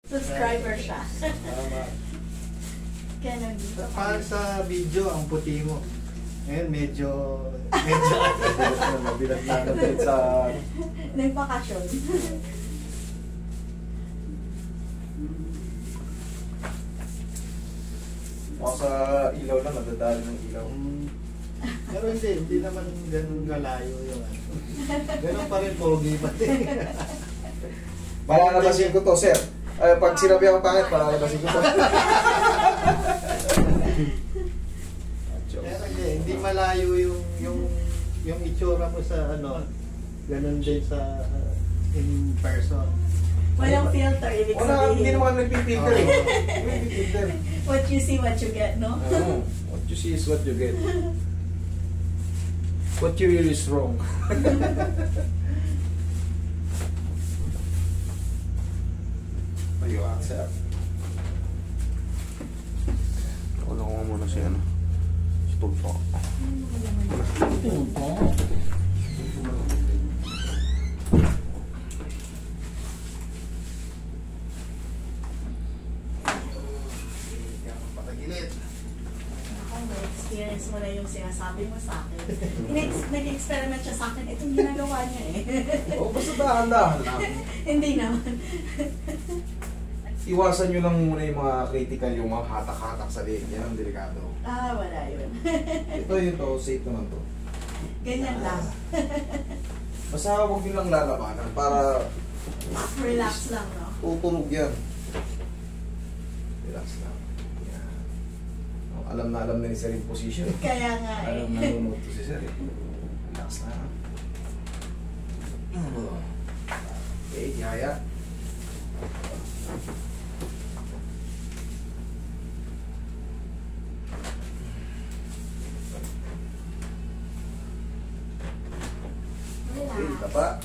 Subscriber siya. Tama. Kaya nandito. Parang sa video, ang puti mo. Ngayon, medyo Mabilat na kapit sa... Nagbakasyon. O sa ilaw lang, nadadali ng ilaw. Pero hindi naman ganun kalayo yung ano. Ganun pa rin, pogi pa rin. Malalabasin ko to, sir. Pag sinabi ako pangit, malalabasin ko to. Pero hindi malayo yung itsura mo sa ano, ganun din sa in person. Walang filter, ibig Wala, hindi sabihin. naman nagpipilter eh. Hindi nagpipilter. What you see, what you get, no? What you see is what you get. What you hear is wrong. Ayun, sir. Wala ko muna si ano. Si Tulfo. Patagilid. Ako, may experience mo na yung sinasabi mo sa akin. Nag-experiment siya sa akin. Itong ginagawa niya eh. O, basta dahan-dahan lang. Hindi naman. Iwasan nyo lang muna yung mga critical, yung mga hatak-hatak sa leg. Yan ang delikado. Wala yun. Ito yun to, safe naman to. Ganyan lang. Basta huwag nyo lang lalabanan para Relax lang, no? tutunog yan. Relax lang. Yan. O, alam na ni Sir yung position. Kaya nga eh. Alam na nunod to si Sir eh. Relax na. Okay, tihaya. Okay, tapa.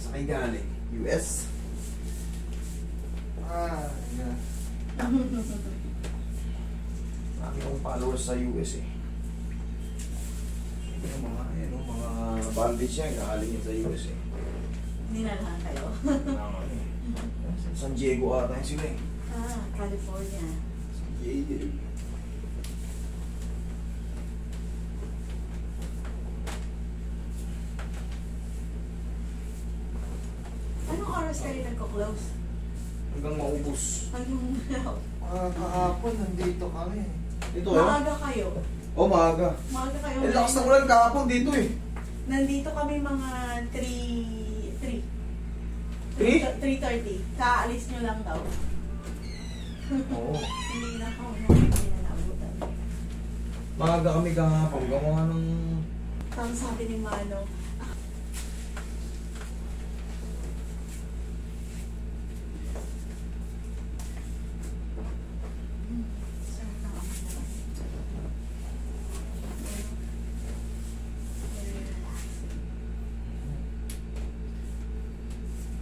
Saan kayo galing? US? Yeah. Marami akong followers sa US eh. Yung mga, ayan, mga bandage niya, galing yun sa US eh. Ninalahan kayo. San Diego ata yun sila eh. California. San Diego. Anong oras kayo nagko-close? Hanggang maubos. Hanggang Kahapon, nandito kami. Dito eh. maaga kayo. Oh, maaga. Maaga kayo. Eh, lakas ng ulan kahapon dito eh. Nandito kami mga 3:30. Kaalis nyo lang daw. Oo. Hindi na naabutan. Maaga kami kahapon. Gawa ng... Tapos sabi ni Mano,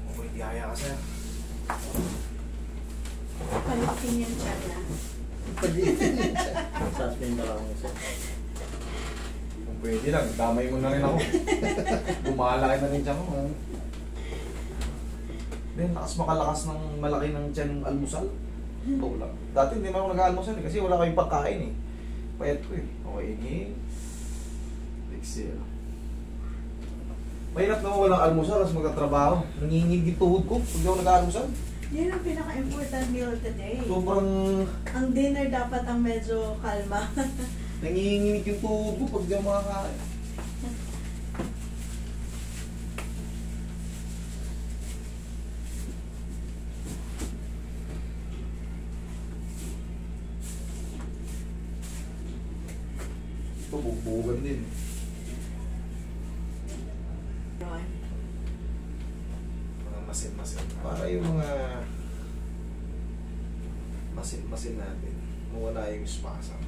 Okay, tihaya ka sir. palitin yung chan na. Suspend na lang siya. Kung pwede lang, damay mo na rin ako. Dumalaki na rin siya ko. Then, lakas makalakas ng malaki ng tiyan ng almusal. Ito lang. Dati hindi naman ako nag-almusal eh, kasi wala kayong pagkain eh. Payat ko eh. Okay, inhale. Exhale. Mahirap naman walang almusal, tapos magkatrabaho. Nanginginig yung tuhod ko pag ako nag-almusal. Yan ang pinaka-important meal today. Sobrang Ang dinner dapat ang medyo kalma. nanginginig yung tuhod ko pag di ako makakain. Ito, bugbugan din. Yun. Mga masin-masin. Para yung mga masin-masin natin. Mawala yung spasm.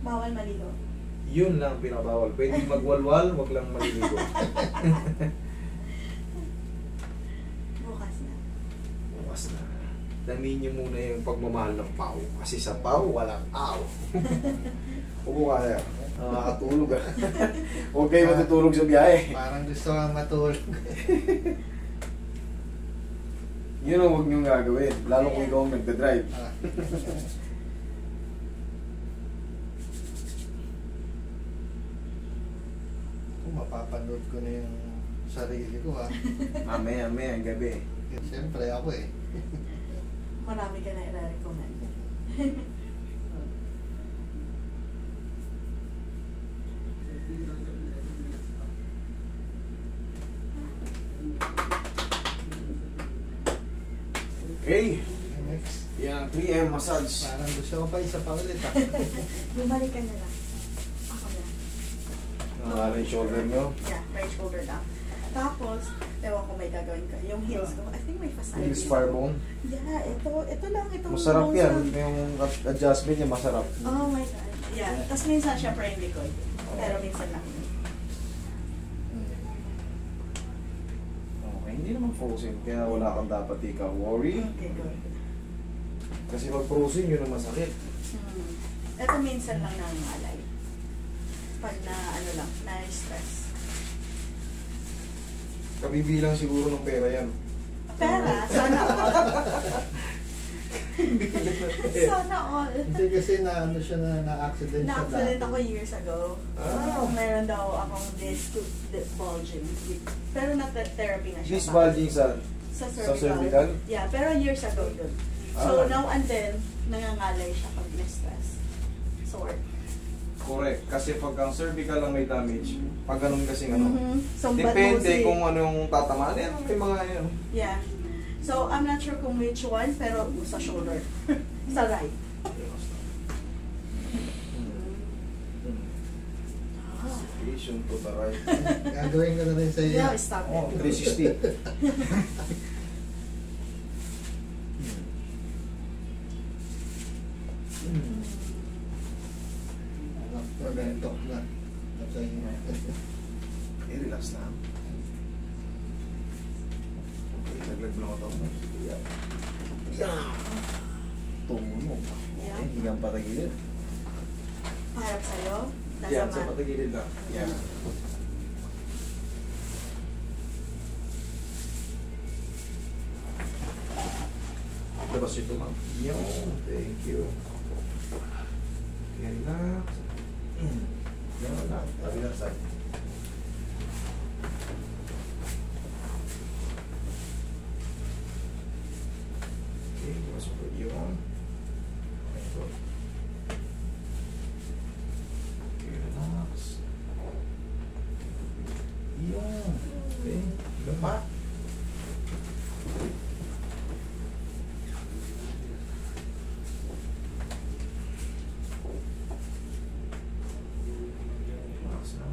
Bawal maligo. Yun lang pinabawal. Pwede magwalwal, wag lang maliligo. Bukas na. Bukas na. Damin niyo muna yung pagmamahal ng pau. Kasi sa pau, walang aw. Upo ka na. Nakakatulog ah. Huwag kayo matutulog sa biyahe. Parang gusto kang matulog. Yun ang huwag niyong gagawin. Lalo kung ikaw ang nagda-drive. Ah. Kung mapapanood ko na yung sarili ko ha. Mamaya, ang gabi. Siyempre ako eh. Marami ka na i-recommend. Okay. Next. Yan, 3M massage. Parang gusto ko pa isa pa ulit ha. Bumalik ka na lang. Ako na. Nangalan yung shoulder nyo. Yeah, right shoulder down. Tapos, ewan ko may gagawin ka. Yung heels ko, I think may fasciitis. Yung spar bone. Yeah, ito lang. Itong Masarap bones yan. lang. Yung adjustment niya masarap. Oh my God. Yeah. Tapos minsan, syempre hindi ko. Pero minsan lang. Okay, hindi naman frozen. Kaya wala kang dapat ikaw worry. Okay, good. Kasi pag frozen, yun ang masakit. Ito minsan lang nangangalay. Pag na, ano lang, na-stress. Kabibilang siguro ng pera yan. Pera, sana all. Sana all. Hindi kasi na ano siya na-accident siya Na-accident dati. ako years ago. Meron daw akong disc bulging. Pero na-therapy na siya. This bulging sa Sa sa cervical. cervical? Yeah, pero years ago yun. So Ah. now and then, nangangalay siya pag na-stress. Sore. Correct. Kasi pag ang cervical lang may damage, pag ganun kasi ano, So, but depende mostly- kung ano yung tatamaan. Yan, may mga yan. Yeah. So, I'm not sure kung which one, pero sa shoulder. Sa right. Patient to the right. Gagawin ko na rin sa iyo. Yeah, stop it. Oh, 360. Magantok na. Sa inyo. Relax na. Okay, naglag lang ako. Yeah. Tumunog. Yeah. Okay, hindi kang patagilid. Paharap sa'yo. Nasa Yan, sa mat. patagilid lang. Yan. Labas ito, ma'am. Yun. Thank you. Relax. Yan lang. Tabi lang sa'yo. Okay, labas mo po yun. Okay, good. Okay, relax. Yun. Okay. Lapa. Relax na.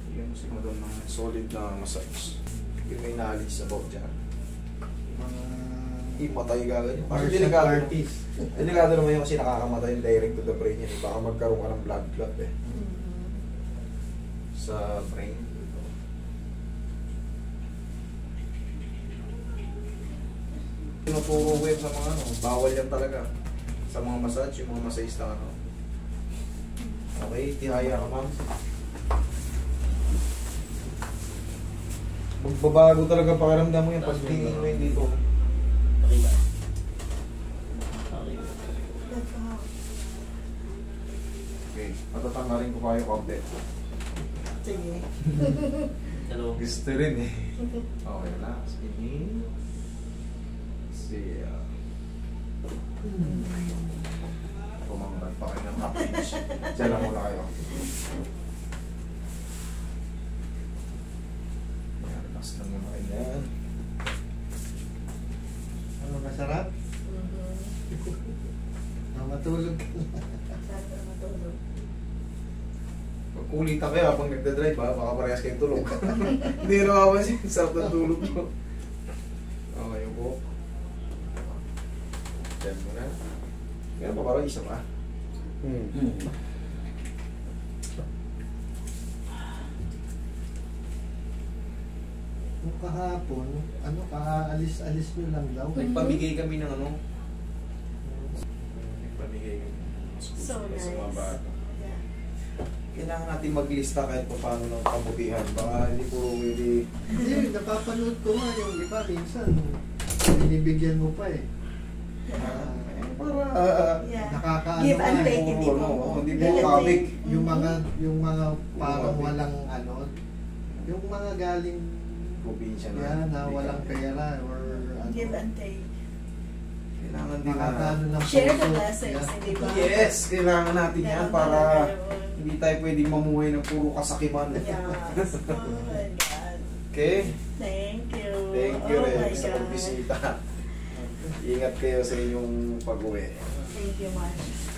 Bigyan mo si madam ng solid na massage. Yung may knowledge sa bawat dyan. Mga Imatay ka ganyan. Kasi martial delikado. artist. Delikado naman yun kasi nakakamatay yung direct to the brain yan. Baka magkaroon ka ng blood clot eh. Sa brain. Tinuturo ko yan sa mga ano, bawal yan talaga. Sa mga massage, yung mga massage na ano. Okay, tihaya ka ma'am. Magbabago talaga pakiramdam mo yan pag tingin mo yung dito. Okay, matatanggalin ko kayo konti. Sige. Dalawang Gusto rin eh. Okay, relax. Inhale. Exhale. Pumanggal pa kayo ng half-inch. Diyan lang muna kayo. Ayan, relax lang muna kayo yan. Ano, masarap? Matulog ka na. Sarap na matulog. Pag kulitan kayo habang nagdadrive ha, baka parehas kayong tulog. Hindi na mapapansin, sarap ng tulog nyo. Okay, upo. Diyan muna. Meron pa parang isa pa. Nung kahapon, ano, kaalis-alis nyo lang daw. Nagpamigay kami ng ano. Nagpamigay kami. So Sa mga nice. bata. Yeah. Kailangan natin maglista kahit pa paano ng kabutihan. Baka hindi puro hindi. Hindi, napapanood ko nga yung iba, minsan, binibigyan mo pa eh. Para Yeah. Nakakaano Give and nga, take, hindi po. hindi Give po and kabig. take. yung mga parang Yung walang ano, yung mga galing Probinsya na. yan na Hindi walang ka- pera or ano. Give and take. Kailangan din Makakaano na. ng Share the puso. blessings, Yeah. hindi ba? Yes, kailangan natin yan Meron para talaga yun. hindi tayo pwedeng mamuhay ng puro kasakiman. Yes. Oh my God. Okay? Thank you. Thank you Oh rin my sa God. pagbisita. Ingat kayo sa inyong pag-uwi. Thank you much.